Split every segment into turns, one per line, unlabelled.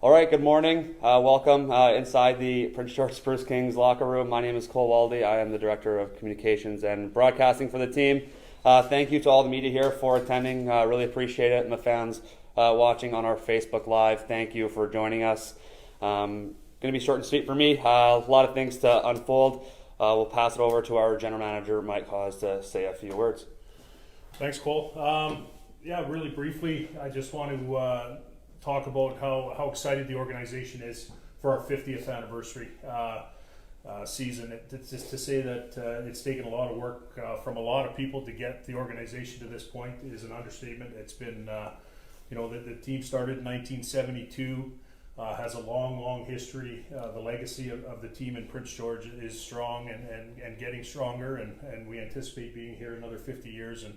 All right, good morning. Welcome inside the Prince George Spruce Kings locker room. My name is Cole Waldy. I am the Director of Communications and Broadcasting for the team. Thank you to all the media here for attending. Really appreciate it. And the fans watching on our Facebook Live, thank you for joining us. Going to be short and sweet for me. A lot of things to unfold. We'll pass it over to our General Manager, Mike Hawes, to say a few words.
Thanks, Cole. Really briefly, I just want to talk about how excited the organization is for our 50th anniversary season. It's just to say that it's taken a lot of work from a lot of people to get the organization to this point is an understatement. It's been, the team started in 1972, has a long history. The legacy of the team in Prince George is strong and getting stronger, and we anticipate being here another 50 years. And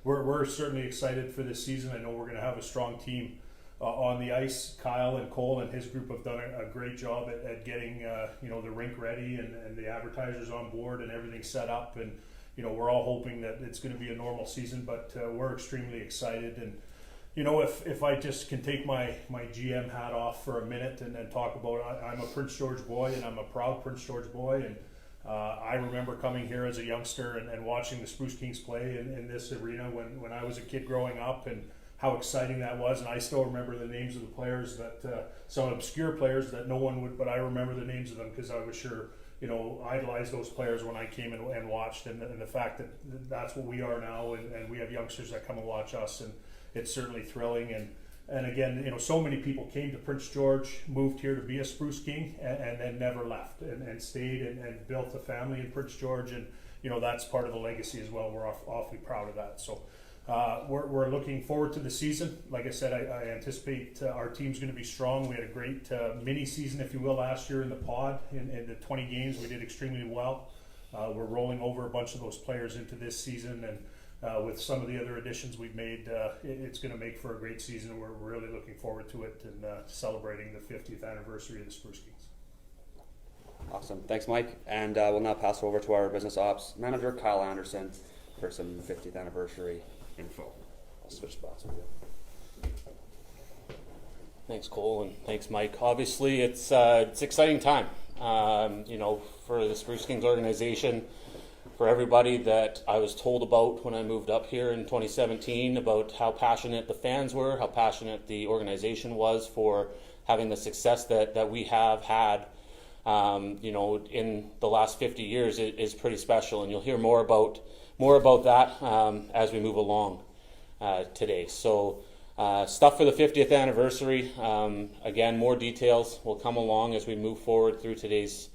we're certainly excited for this season. I know we're going to have a strong team on the ice. Kyle and Cole and his group have done a great job at getting the rink ready and the advertisers on board and everything set up. And we're all hoping that it's going to be a normal season, but we're extremely excited. And if I just can take my GM hat off for a minute and talk about, I'm a Prince George boy, and I'm a proud Prince George boy. And I remember coming here as a youngster and watching the Spruce Kings play in this arena when I was a kid growing up, and how exciting that was. And I still remember the names of the players that some obscure players that no one would, but I remember the names of them because I was sure idolized those players when I came and watched, and the fact that that's what we are now, and we have youngsters that come and watch us, and it's certainly thrilling. And again, so many people came to Prince George, moved here to be a Spruce King, and then never left and stayed and built a family in Prince George, and that's part of the legacy as well. We're awfully proud of that. So we're looking forward to the season. Like I said, I anticipate our team's going to be strong. We had a great mini season, if you will, last year in the pod. In the 20 games, we did extremely well. We're rolling over a bunch of those players into this season, and with some of the other additions we've made, it's going to make for a great season. We're really looking forward to it and celebrating the 50th anniversary of the Spruce Kings.
Awesome. Thanks, Mike. And we'll now pass over to our Business Ops Manager, Kyle Anderson, for some 50th anniversary info. I'll switch spots with you.
Thanks, Cole, and thanks, Mike. Obviously, it's an exciting time, for the Spruce Kings organization, for everybody that I was told about when I moved up here in 2017, about how passionate the fans were, how passionate the organization was for having the success that we have had, in the last 50 years is pretty special, and you'll hear more about that as we move along today. So stuff for the 50th anniversary. Again, more details will come along as we move forward through today's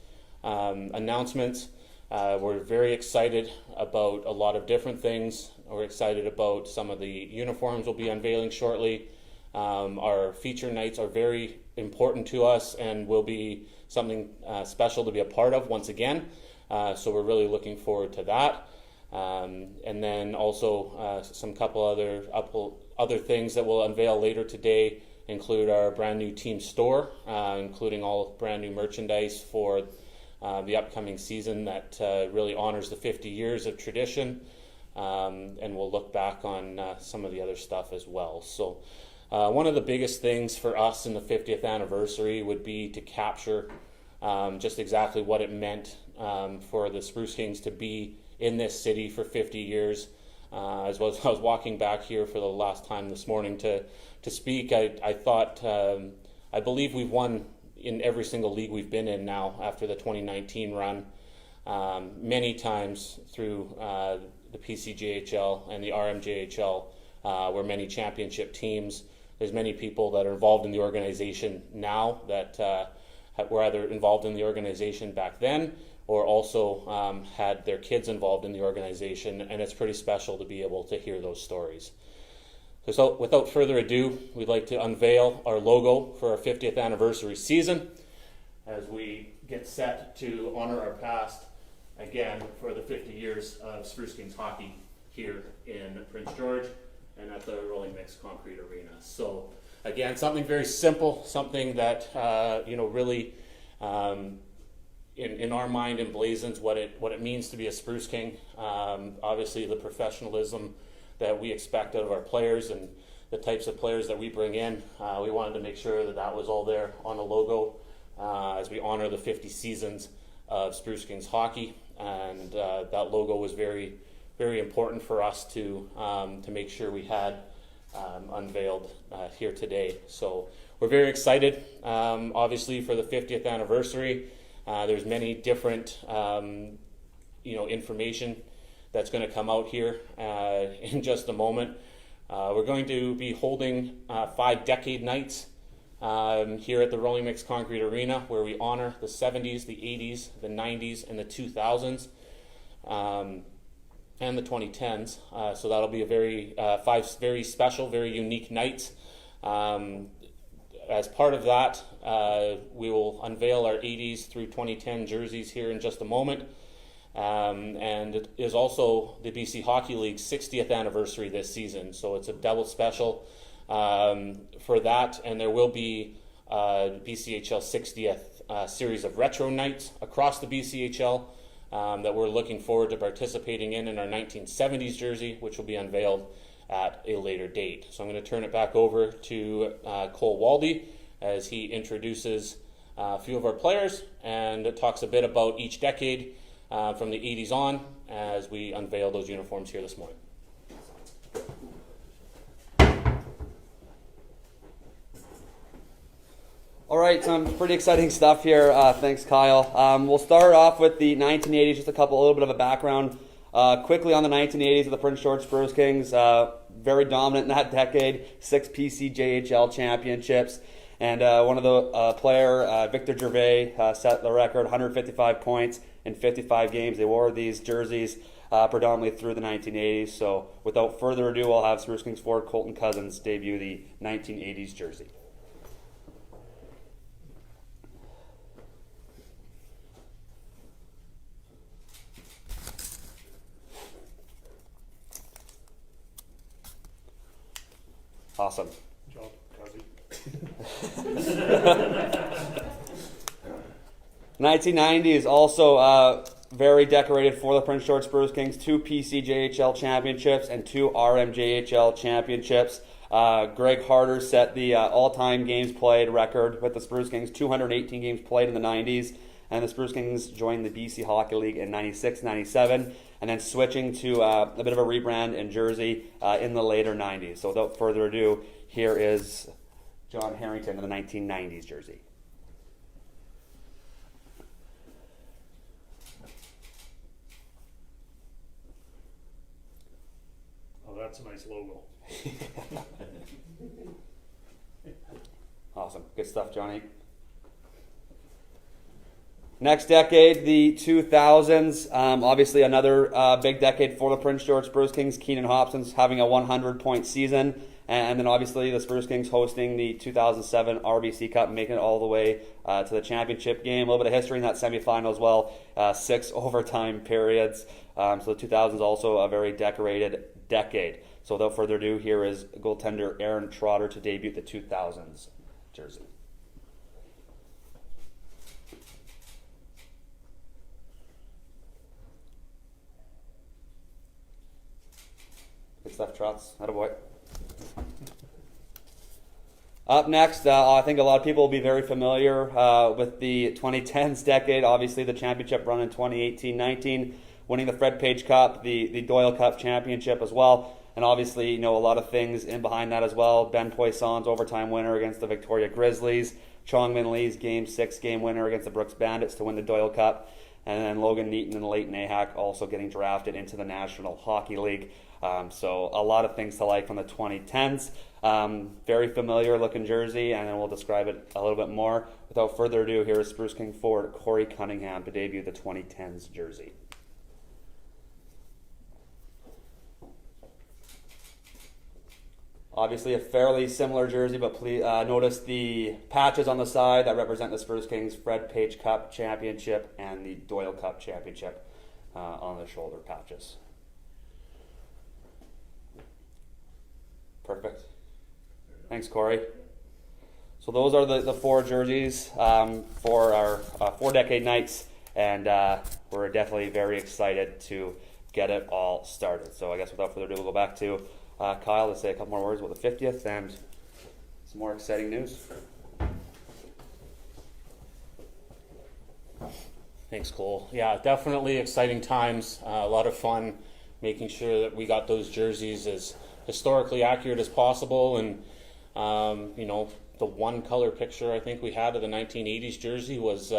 announcements. We're very excited about a lot of different things. We're excited about some of the uniforms we'll be unveiling shortly. Our feature nights are very important to us and will be something special to be a part of once again. So we're really looking forward to that. And then also some couple other things that we'll unveil later today include our brand new team store, including all brand new merchandise for the upcoming season that really honors the 50 years of tradition, and we'll look back on some of the other stuff as well. So one of the biggest things for us in the 50th anniversary would be to capture just exactly what it meant for the Spruce Kings to be in this city for 50 years. As well as I was walking back here for the last time this morning to speak, I thought, I believe we've won in every single league we've been in now after the 2019 run, many times through the PCJHL and the RMJHL. We're many championship teams. There's many people that are involved in the organization now that were either involved in the organization back then or also had their kids involved in the organization, and it's pretty special to be able to hear those stories. So without further ado, we'd like to unveil our logo for our 50th anniversary season as we get set to honor our past again for the 50 years of Spruce Kings hockey here in Prince George and at the Rolling Mix Concrete Arena. So again, something very simple, something that really in our mind emblazons what it means to be a Spruce King. Obviously the professionalism that we expect out of our players and the types of players that we bring in. We wanted to make sure that that was all there on the logo as we honor the 50 seasons of Spruce Kings hockey, and that logo was very, very important for us to make sure we had unveiled here today. So we're very excited, obviously, for the 50th anniversary. There's many different, information that's going to come out here in just a moment. We're going to be holding 5 decade nights here at the Rolling Mix Concrete Arena, where we honor the 70s, the 80s, the 90s, and the 2000s, and the 2010s. So that'll be a very 5 very special, very unique nights. As part of that, we will unveil our 80s through 2010 jerseys here in just a moment. And it is also the BC Hockey League's 60th anniversary this season, so it's a double special for that. And there will be BCHL 60th series of retro nights across the BCHL that we're looking forward to participating in our 1970s jersey, which will be unveiled at a later date. So I'm going to turn it back over to Cole Waldy as he introduces a few of our players and talks a bit about each decade from the 80s on as we unveil those uniforms here this morning.
All right, some pretty exciting stuff here. Thanks, Kyle. We'll start off with the 1980s, just a little bit of a background. Quickly on the 1980s of the Prince George Spruce Kings, very dominant in that decade, 6 PCJHL championships. And one of the player, Victor Gervais, set the record, 155 points in 55 games. They wore these jerseys predominantly through the 1980s. So without further ado, I'll have Spruce Kings forward Colton Cousins debut the 1980s jersey. Awesome.
Good job, Kazi.
1990 is also very decorated for the Prince George Spruce Kings. 2 PCJHL championships and 2 RMJHL championships. Greg Harder set the all-time games played record with the Spruce Kings, 218 games played in the 90s. And the Spruce Kings joined the BC Hockey League in 96, 97, and then switching to a bit of a rebrand in Jersey in the later 90s. So without further ado, here is John Harrington in the 1990s jersey.
Oh, that's a nice logo.
Awesome. Good stuff, Johnny. Next decade, the 2000s. Obviously, another big decade for the Prince George Spruce Kings. Keenan Hobson's having a 100-point season. And then obviously the Spruce Kings hosting the 2007 RBC Cup, making it all the way to the championship game. A little bit of history in that semifinal as well. 6 overtime periods. So the 2000s also a very decorated decade. So without further ado, here is goaltender Aaron Trotter to debut the 2000s jersey. Good stuff, Trots. Attaboy. Up next, I think a lot of people will be very familiar with the 2010s decade. Obviously, the championship run in 2018-19, winning the Fred Page Cup, the Doyle Cup championship as well. And obviously, a lot of things in behind that as well. Ben Poisson's overtime winner against the Victoria Grizzlies. Chong Min Lee's Game 6 game winner against the Brooks Bandits to win the Doyle Cup. And then Logan Neaton and Leighton Ahak also getting drafted into the National Hockey League. So a lot of things to like from the 2010s. Very familiar looking jersey, and then we'll describe it a little bit more. Without further ado, here is Spruce King forward Corey Cunningham to debut the 2010s jersey. Obviously a fairly similar jersey, but please notice the patches on the side that represent the Spruce Kings Fred Page Cup Championship and the Doyle Cup Championship on the shoulder patches. Perfect. Thanks, Corey. So those are the 4 jerseys for our 4-decade nights, and we're definitely very excited to get it all started. So I guess without further ado, we'll go back to Kyle to say a couple more words about the 50th and some more exciting news.
Thanks, Cole. Yeah, definitely exciting times. A lot of fun making sure that we got those jerseys as historically accurate as possible. And, the one color picture I think we had of the 1980s jersey was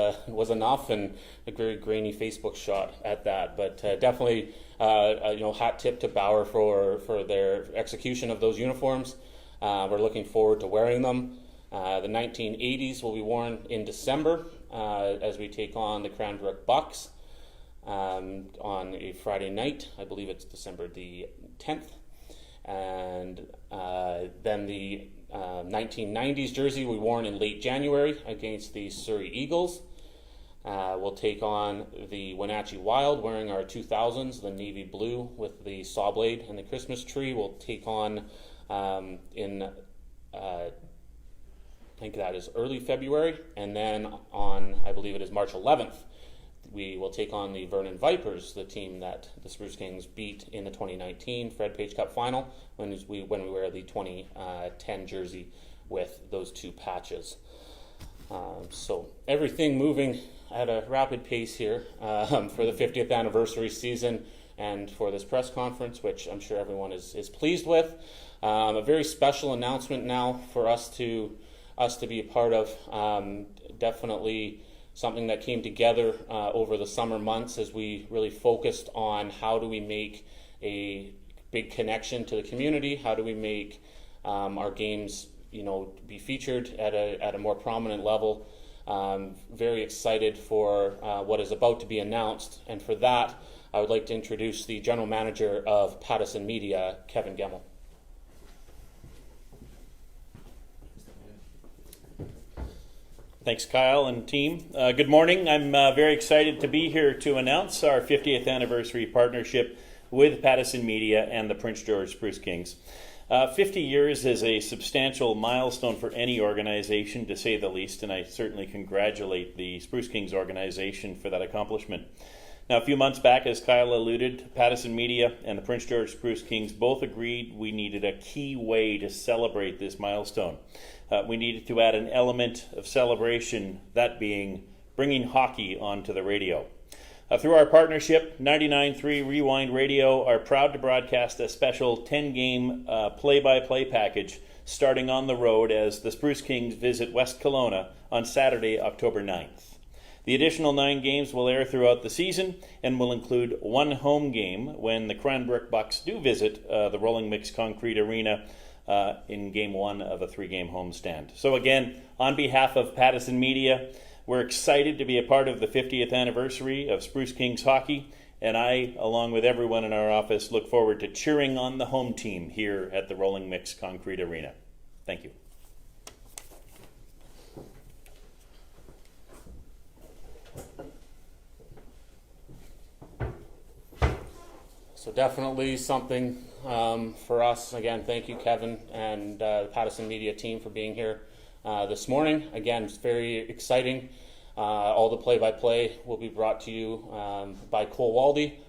enough, and a very grainy Facebook shot at that. But definitely, hat tip to Bauer for their execution of those uniforms. We're looking forward to wearing them. The 1980s will be worn in December as we take on the Cranbrook Bucks on a Friday night. I believe it's December the 10th. And then the 1990s jersey we worn in late January against the Surrey Eagles. We'll take on the Wenatchee Wild wearing our 2000s, the navy blue with the saw blade and the Christmas tree. We'll take on I think that is early February, and then on, I believe it is March 11th, we will take on the Vernon Vipers, the team that the Spruce Kings beat in the 2019 Fred Page Cup final when we wear the 2010 jersey with those two patches. So everything moving at a rapid pace here for the 50th anniversary season and for this press conference, which I'm sure everyone is pleased with. A very special announcement now for us to be a part of. Definitely something that came together over the summer months as we really focused on how do we make a big connection to the community, how do we make our games be featured at a more prominent level. Very excited for what is about to be announced, and for that I would like to introduce the General Manager of Pattison Media, Kevin Gemmell.
Thanks, Kyle and team. Good morning. I'm very excited to be here to announce our 50th anniversary partnership with Pattison Media and the Prince George Spruce Kings. 50 years is a substantial milestone for any organization, to say the least, and I certainly congratulate the Spruce Kings organization for that accomplishment. Now, a few months back, as Kyle alluded, Pattison Media and the Prince George Spruce Kings both agreed we needed a key way to celebrate this milestone. We needed to add an element of celebration, that being bringing hockey onto the radio. Through our partnership, 99.3 Rewind Radio are proud to broadcast a special 10-game play-by-play package starting on the road as the Spruce Kings visit West Kelowna on Saturday, October 9th. The additional 9 games will air throughout the season and will include one home game when the Cranbrook Bucks do visit the Rolling Mix Concrete Arena in Game 1 of a 3-game homestand. So again, on behalf of Pattison Media, we're excited to be a part of the 50th anniversary of Spruce Kings hockey, and I, along with everyone in our office, look forward to cheering on the home team here at the Rolling Mix Concrete Arena. Thank you.
So definitely something for us. Again, thank you, Kevin, and the Pattison Media team for being here this morning. Again, it's very exciting. All the play-by-play will be brought to you by Cole Waldy.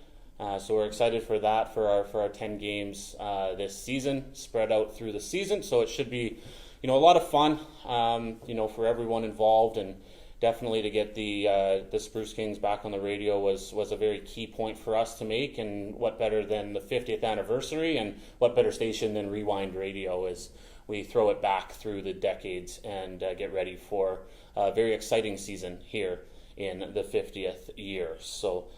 So we're excited for that, for our 10 games this season, spread out through the season. So it should be, a lot of fun, for everyone involved, and definitely to get the Spruce Kings back on the radio was a very key point for us to make. And what better than the 50th anniversary, and what better station than Rewind Radio as we throw it back through the decades and get ready for a very exciting season here in the 50th year. So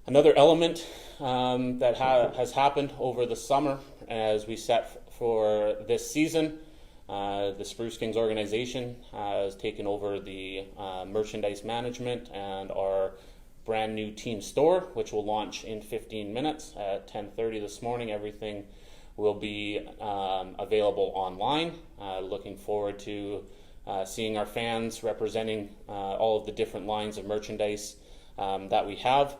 another element that has happened over the summer as we set for this season, the Spruce Kings organization has taken over the merchandise management and our brand new team store, which will launch in 15 minutes at 10:30 this morning. Everything will be available online. Looking forward to seeing our fans representing all of the different lines of merchandise that we have.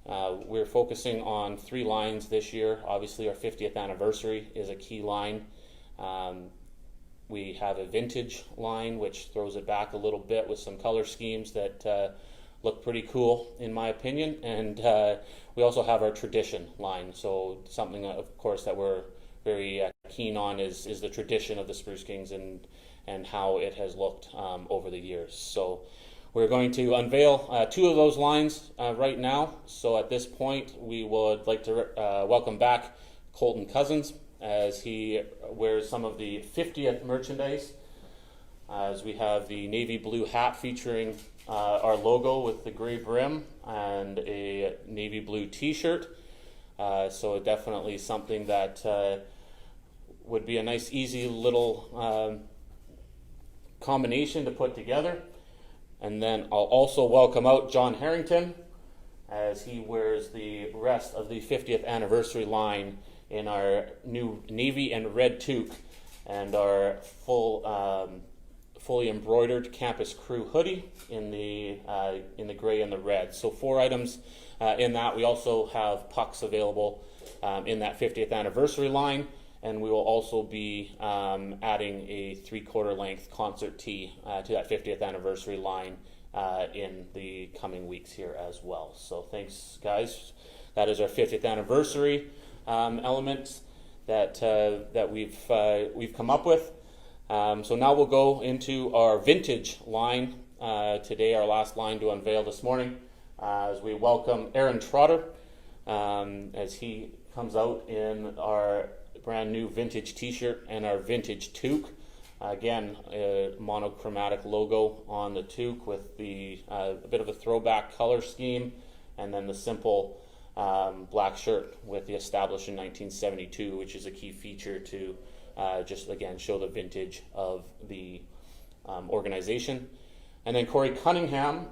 We're focusing on 3 lines this year. Obviously, our 50th anniversary is a key line. We have a vintage line, which throws it back a little bit with some color schemes that look pretty cool, in my opinion. And we also have our tradition line, so something, of course, that we're very keen on is the tradition of the Spruce Kings and how it has looked over the years. So we're going to unveil two of those lines right now. So at this point, we would like to welcome back Colton Cousins as he wears some of the 50th merchandise. As we have the navy blue hat featuring our logo with the gray brim and a navy blue t-shirt. So definitely something that would be a nice, easy little combination to put together. And then I'll also welcome out John Harrington as he wears the rest of the 50th anniversary line in our new navy and red toque and our fully embroidered Campus Crew hoodie in the gray and the red. So 4 items in that. We also have pucks available in that 50th anniversary line, and we will also be adding a 3/4 length concert tee to that 50th anniversary line in the coming weeks here as well. So thanks, guys. That is our 50th anniversary element that we've come up with. So now we'll go into our vintage line today, our last line to unveil this morning, as we welcome Aaron Trotter as he comes out in our brand new vintage t-shirt and our vintage toque. Again, a monochromatic logo on the toque with a bit of a throwback color scheme, and then the simple black shirt with the established in 1972, which is a key feature to just again show the vintage of the organization. And then Corey Cunningham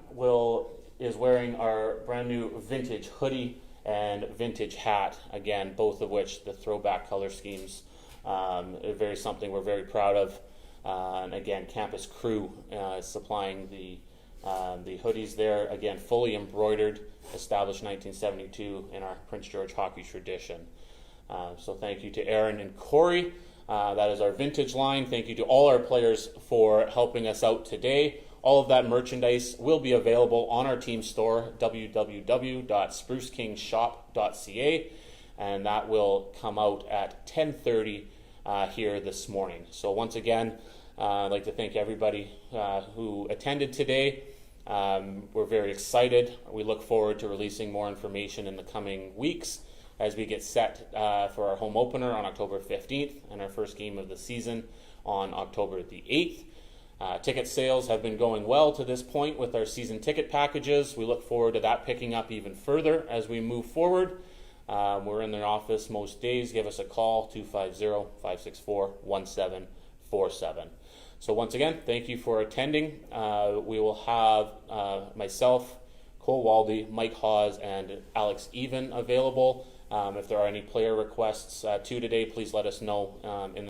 is wearing our brand new vintage hoodie and vintage hat, again both of which the throwback color schemes are something we're very proud of. And again, Campus Crew is supplying the hoodies there, again fully embroidered, established 1972 in our Prince George hockey tradition. So thank you to Aaron and Corey. That is our vintage line. Thank you to all our players for helping us out today. All of that merchandise will be available on our team store, www.sprucekingsshop.ca, and that will come out at 10:30 here this morning. So once again, I'd like to thank everybody who attended today. We're very excited. We look forward to releasing more information in the coming weeks as we get set for our home opener on October 15th and our first game of the season on October the 8th. Ticket sales have been going well to this point with our season ticket packages. We look forward to that picking up even further as we move forward. We're in the office most days. Give us a call, 250-564-1747. So once again, thank you for attending. We will have myself, Cole Waldy, Mike Hawes, and Alex Even available. If there are any player requests today, please let us know in the